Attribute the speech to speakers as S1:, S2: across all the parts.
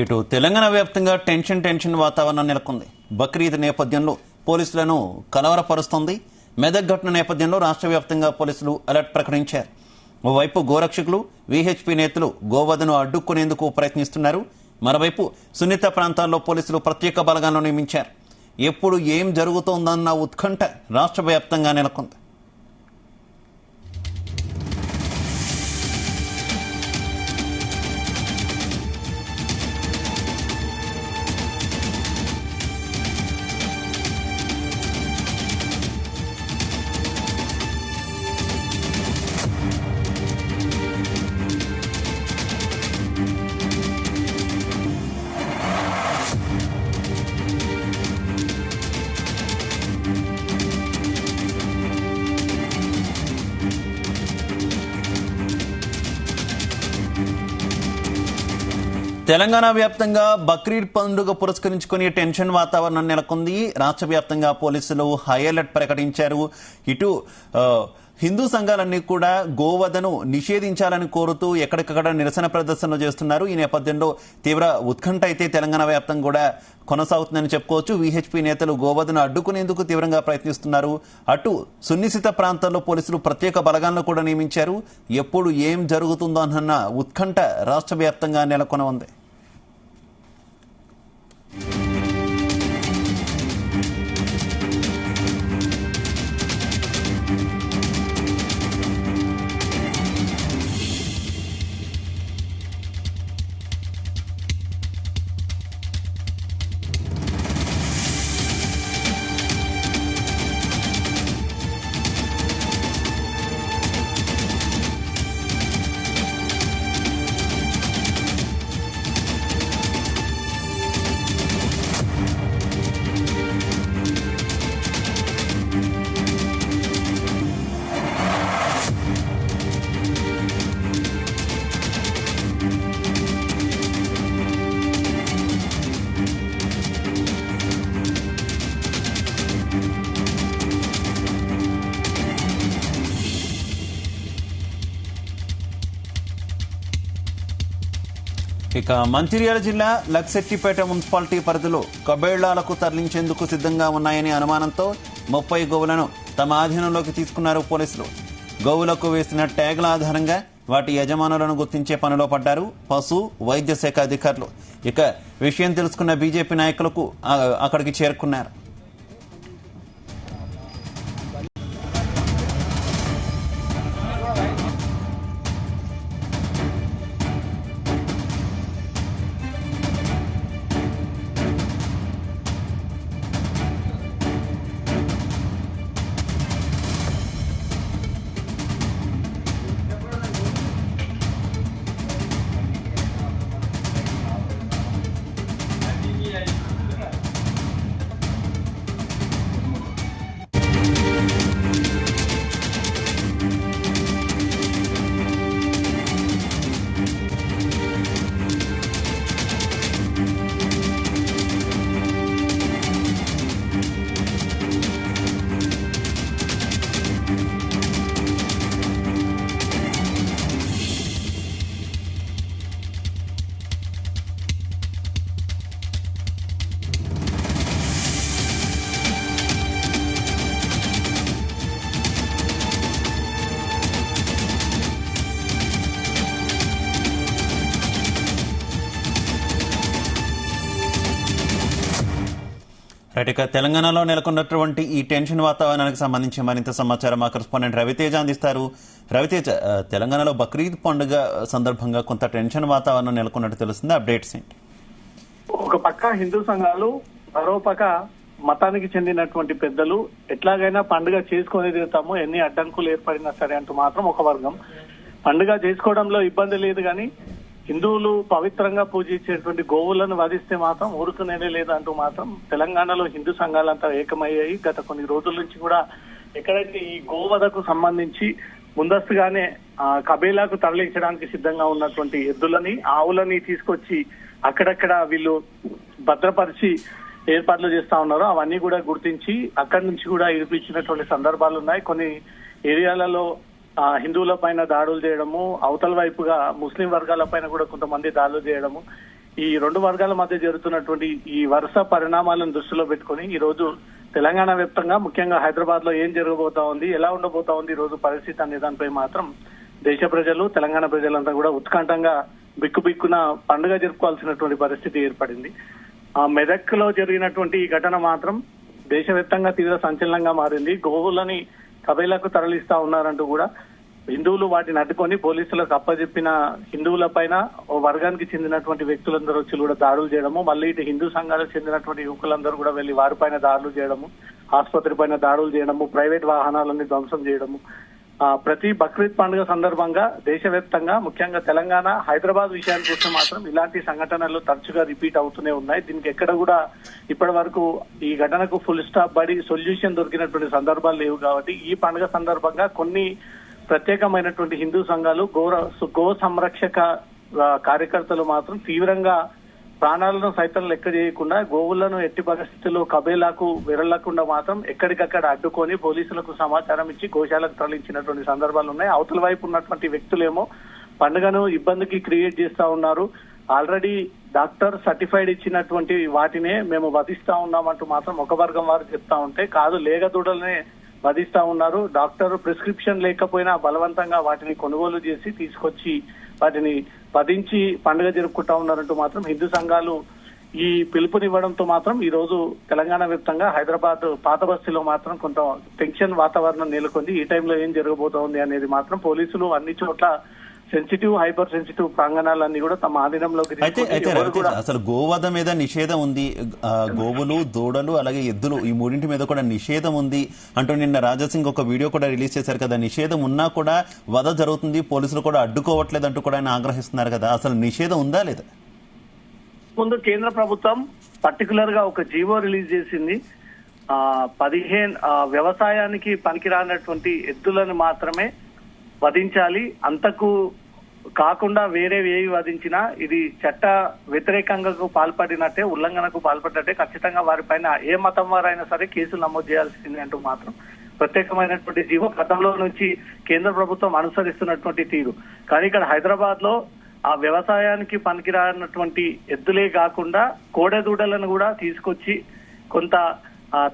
S1: ఇటు తెలంగాణ వ్యాప్తంగా టెన్షన్ వాతావరణం నెలకొంది. బక్రీద్ నేపథ్యంలో పోలీసులను కలవరపరుస్తోంది. మెదక్ ఘటన నేపథ్యంలో రాష్ట్ర వ్యాప్తంగా పోలీసులు అలర్ట్ ప్రకటించారు. ఓవైపు గోరక్షకులు, వీహెచ్పీ నేతలు గోవధను అడ్డుకునేందుకు ప్రయత్నిస్తున్నారు. మరోవైపు సున్నిత ప్రాంతాల్లో పోలీసులు ప్రత్యేక బలగాలను నియమించారు. ఎప్పుడు ఏం జరుగుతోందన్న ఉత్కంఠ రాష్ట్ర వ్యాప్తంగా నెలకొంది. తెలంగాణ వ్యాప్తంగా బక్రీద్ పండుగ పురస్కరించుకుని టెన్షన్ వాతావరణం నెలకొంది. రాష్ట్ర వ్యాప్తంగా పోలీసులు హై అలర్ట్ ప్రకటించారు. ఇటు హిందూ సంఘాలన్నీ కూడా గోవధను నిషేధించాలని కోరుతూ ఎక్కడికక్కడ నిరసన ప్రదర్శనలు చేస్తున్నారు. ఈ నేపథ్యంలో తీవ్ర ఉత్కంఠ అయితే తెలంగాణ వ్యాప్తంగా కూడా కొనసాగుతుందని చెప్పుకోవచ్చు. వీహెచ్పీ నేతలు గోవధను అడ్డుకునేందుకు తీవ్రంగా ప్రయత్నిస్తున్నారు. అటు సున్నిత ప్రాంతాల్లో పోలీసులు ప్రత్యేక బలగాలను కూడా నియమించారు. ఎప్పుడు ఏం జరుగుతుందో అన్న ఉత్కంఠ రాష్ట్ర వ్యాప్తంగా నెలకొని ఉంది. ఇక మంచిర్యాల జిల్లా లక్సెట్టిపేట మున్సిపాలిటీ పరిధిలో కబేళ్లాలకు తరలించేందుకు సిద్ధంగా ఉన్నాయనే అనుమానంతో 30 గోవులను తమ ఆధీనంలోకి తీసుకున్నారు పోలీసులు. గోవులకు వేసిన ట్యాగుల ఆధారంగా వాటి యజమానులను గుర్తించే పనిలో పడ్డారు పశు వైద్య శాఖ అధికారులు. ఇక విషయం తెలుసుకున్న బీజేపీ నాయకులకు అక్కడికి చేరుకున్నారు. ఇక తెలంగాణలో నెలకొన్నటువంటి ఈ టెన్షన్ వాతావరణానికి సంబంధించి మరింత సమాచారం మా కరెస్పాండెంట్ రవితేజ అందిస్తారు. రవితేజ, తెలంగాణలో బక్రీద్ పండుగ సందర్భంగా కొంత టెన్షన్ వాతావరణం నెలకొన్నట్టు తెలుస్తుంది. అప్డేట్స్ ఏంటి?
S2: ఒక పక్క హిందూ సంఘాలు, మరో పక్క మతానికి చెందినటువంటి పెద్దలు ఎట్లాగైనా పండుగ చేసుకుని తీరుతాము, ఎన్ని అడ్డంకులు ఏర్పడినా సరే అంటూ మాత్రం ఒక వర్గం. పండుగ చేసుకోవడంలో ఇబ్బంది లేదు కానీ హిందువులు పవిత్రంగా పూజించేటువంటి గోవులను వధిస్తే మాత్రం ఊరుకునేదే లేదంటూ మాత్రం తెలంగాణలో హిందూ సంఘాలంతా ఏకమయ్యాయి. గత కొన్ని రోజుల నుంచి కూడా ఎక్కడైతే ఈ గోవధకు సంబంధించి ముందస్తుగానే కబేలాకు తరలించడానికి సిద్ధంగా ఉన్నటువంటి ఎద్దులని, ఆవులని తీసుకొచ్చి అక్కడక్కడ వీళ్ళు భద్రపరిచి ఏర్పాట్లు చేస్తా ఉన్నారు. అవన్నీ కూడా గుర్తించి అక్కడి నుంచి కూడా ఇరిపించినటువంటి సందర్భాలు ఉన్నాయి. కొన్ని ఏరియాలలో హిందువుల పైన దాడులు చేయడము, అవతల వైపుగా ముస్లిం వర్గాల పైన కూడా కొంతమంది దాడులు చేయడము, ఈ రెండు వర్గాల మధ్య జరుగుతున్నటువంటి ఈ వరుస పరిణామాలను దృష్టిలో పెట్టుకుని ఈ రోజు తెలంగాణ వ్యాప్తంగా ముఖ్యంగా హైదరాబాద్ లో ఏం జరగబోతా ఉంది, ఎలా ఉండబోతా ఉంది ఈ రోజు పరిస్థితి అనే దానిపై మాత్రం దేశ ప్రజలు, తెలంగాణ ప్రజలంతా కూడా ఉత్కంఠంగా బిక్కుబిక్కున పండుగ జరుపుకోవాల్సినటువంటి పరిస్థితి ఏర్పడింది. ఆ మెదక్ లో జరిగినటువంటి ఈ ఘటన మాత్రం దేశవ్యాప్తంగా తీవ్ర సంచలనంగా మారింది. గోవులని కబేలకు తరలిస్తా ఉన్నారంటూ కూడా హిందువులు వాటిని అడ్డుకొని పోలీసులకు అప్పజెప్పిన హిందువుల పైన ఓ వర్గానికి చెందినటువంటి వ్యక్తులందరూ వచ్చి కూడా దాడులు చేయడము, మళ్ళీ ఇటు హిందూ సంఘాలకు చెందినటువంటి యువకులందరూ కూడా వెళ్లి వారిపైన దాడులు చేయడము, ఆసుపత్రి పైన దాడులు చేయడము, ప్రైవేట్ వాహనాలన్నీ ధ్వంసం చేయడము. ప్రతి బక్రీద్ పండుగ సందర్భంగా దేశవ్యాప్తంగా ముఖ్యంగా తెలంగాణ, హైదరాబాద్ విషయానికి వస్తే మాత్రం ఇలాంటి సంఘటనలు తరచుగా రిపీట్ అవుతూనే ఉన్నాయి. దీనికి ఎక్కడ కూడా ఇప్పటి వరకు ఈ ఘటనకు ఫుల్ స్టాప్ పడి సొల్యూషన్ దొరికినటువంటి సందర్భాలు లేవు. కాబట్టి ఈ పండుగ సందర్భంగా కొన్ని ప్రత్యేకమైనటువంటి హిందూ సంఘాలు గో సంరక్షక కార్యకర్తలు మాత్రం తీవ్రంగా ప్రాణాలను సైతం లెక్క చేయకుండా గోవులను ఎట్టి పరిస్థితుల్లో కబేలాకు వెరళ్లకుండా మాత్రం ఎక్కడికక్కడ అడ్డుకొని పోలీసులకు సమాచారం ఇచ్చి గోశాలకు తరలించినటువంటి సందర్భాలు ఉన్నాయి. అవతల వైపు ఉన్నటువంటి వ్యక్తులేమో పండుగను ఇబ్బందికి క్రియేట్ చేస్తా ఉన్నారు. ఆల్రెడీ డాక్టర్ సర్టిఫైడ్ ఇచ్చినటువంటి వాటినే మేము వధిస్తా ఉన్నామంటూ మాత్రం ఒక వర్గం వారు చెప్తా ఉంటే, కాదు లేగదూడలనే వధిస్తా ఉన్నారు, డాక్టర్ ప్రిస్క్రిప్షన్ లేకపోయినా బలవంతంగా వాటిని కొనుగోలు చేసి తీసుకొచ్చి వాటిని వధించి పండుగ జరుపుకుంటా ఉన్నారంటూ మాత్రం హిందూ సంఘాలు ఈ పిలుపునివ్వడంతో మాత్రం ఈ రోజు తెలంగాణ వ్యాప్తంగా హైదరాబాద్ పాత బస్తీలో మాత్రం కొంత టెన్షన్ వాతావరణం నెలకొంది. ఈ టైంలో ఏం జరగబోతోంది అనేది మాత్రం పోలీసులు అన్ని చోట్ల సెన్సిటివ్, హైపర్ సెన్సిటివ్ ప్రాంగణాలన్నీ కూడా తమ ఆధీనంలోకి
S1: అసలు గోవధ మీద నిషేధం ఉంది, గోవులు, దూడలు అలాగే ఎద్దులు ఈ మూడింటి మీద కూడా నిషేధం ఉంది అంటూ నిన్న రాజాసింగ్ ఒక వీడియో కూడా రిలీజ్ చేశారు కదా. నిషేధం ఉన్నా కూడా వధ జరుగుతుంది, పోలీసులు కూడా అడ్డుకోవట్లేదు అంటూ కూడా ఆయన ఆగ్రహిస్తున్నారు కదా. అసలు నిషేధం ఉందా లేదా?
S2: ముందు కేంద్ర ప్రభుత్వం పర్టికులర్ గా ఒక జీవో రిలీజ్ చేసింది. 15 వ్యవసాయానికి పనికిరానటువంటి ఎద్దులను మాత్రమే వధించాలి, అంతకు కాకుండా వేరే ఏవి వధించినా ఇది చట్ట వ్యతిరేకంగా పాల్పడినట్టే, ఉల్లంఘనకు పాల్పడినట్టే ఖచ్చితంగా వారిపైన ఏ మతం వారైనా సరే కేసులు నమోదు చేయాల్సింది అంటూ మాత్రం ప్రత్యేకమైనటువంటి జీవో గతంలో నుంచి కేంద్ర ప్రభుత్వం అనుసరిస్తున్నటువంటి తీరు. కానీ ఇక్కడ హైదరాబాద్ లో ఆ వ్యవసాయానికి పనికిరానటువంటి ఎద్దులే కాకుండా కోడెదూడలను కూడా తీసుకొచ్చి కొంత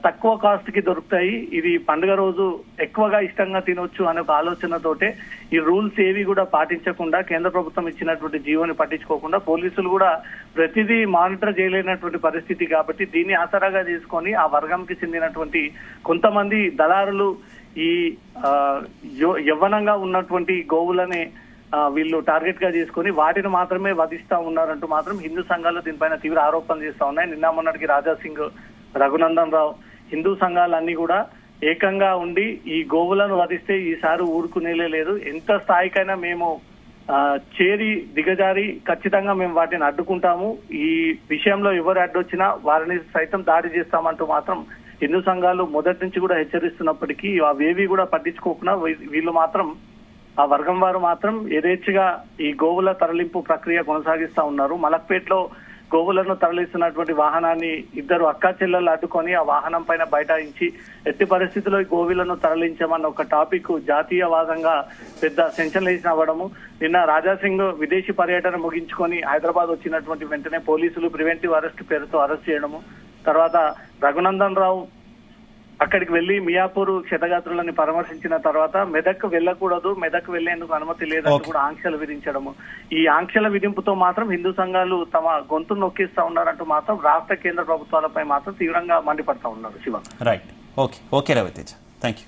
S2: తక్కువ కాస్ట్ కి దొరుకుతాయి, ఇది పండుగ రోజు ఎక్కువగా ఇష్టంగా తినొచ్చు అనే ఒక ఆలోచనతోటే ఈ రూల్స్ ఏవి కూడా పాటించకుండా కేంద్ర ప్రభుత్వం ఇచ్చినటువంటి జీవోని పట్టించుకోకుండా పోలీసులు కూడా ప్రతిదీ మానిటర్ చేయలేనటువంటి పరిస్థితి. కాబట్టి దీన్ని ఆసరాగా చేసుకొని ఆ వర్గంకి చెందినటువంటి కొంతమంది దళారులు ఈ యవ్వనంగా ఉన్నటువంటి గోవులని వీళ్ళు టార్గెట్ గా చేసుకుని వాటిని మాత్రమే వధిస్తా ఉన్నారంటూ మాత్రం హిందూ సంఘాలు దీనిపైన తీవ్ర ఆరోపణలు చేస్తా ఉన్నాయి. నిన్న మొన్నటికి రాజాసింగ్, రఘునందన్ రావు, హిందూ సంఘాలన్నీ కూడా ఏకంగా ఉండి ఈ గోవులను వధిస్తే ఈసారి ఊరుకునేలే లేదు, ఎంత స్థాయికైనా మేము చేరి దిగజారి ఖచ్చితంగా మేము వాటిని అడ్డుకుంటాము, ఈ విషయంలో ఎవరు అడ్డొచ్చినా వారిని సైతం దాడి చేస్తామంటూ మాత్రం హిందూ సంఘాలు మొదటి నుంచి కూడా హెచ్చరిస్తున్నప్పటికీ అవేవి కూడా పట్టించుకోకుండా వీళ్ళు మాత్రం ఆ వర్గం వారు మాత్రం యథేచ్ఛగా ఈ గోవుల తరలింపు ప్రక్రియ కొనసాగిస్తా ఉన్నారు. మలక్పేటలో గోవులను తరలిస్తున్నటువంటి వాహనాన్ని ఇద్దరు అక్కా చెల్లెలు అడ్డుకొని ఆ వాహనం పైన బైఠాయించి ఎట్టి పరిస్థితుల్లో ఈ గోవులను తరలించమన్న ఒక టాపిక్ జాతీయవాదంగా పెద్ద సెన్షన్ అవ్వడము. నిన్న రాజాసింగ్ విదేశీ పర్యటన ముగించుకొని హైదరాబాద్ వచ్చినటువంటి వెంటనే పోలీసులు ప్రివెంటివ్ అరెస్ట్ పేరుతో అరెస్ట్ చేయడము, తర్వాత రఘునందన్ రావు అక్కడికి వెళ్లి మియాపూర్ క్షతగాత్రులని పరామర్శించిన తర్వాత మెదక్ వెళ్లకూడదు, మెదక్ వెళ్లేందుకు అనుమతి లేదంటూ కూడా ఆంక్షలు విధించడము. ఈ ఆంక్షల విధింపుతో మాత్రం హిందూ సంఘాలు తమ గొంతు నొక్కిస్తా ఉన్నారంటూ మాత్రం రాష్ట్ర కేంద్ర ప్రభుత్వాలపై మాత్రం తీవ్రంగా మండిపడతా ఉన్నారు. Shiva,
S1: right, okay Raviteja, thank you.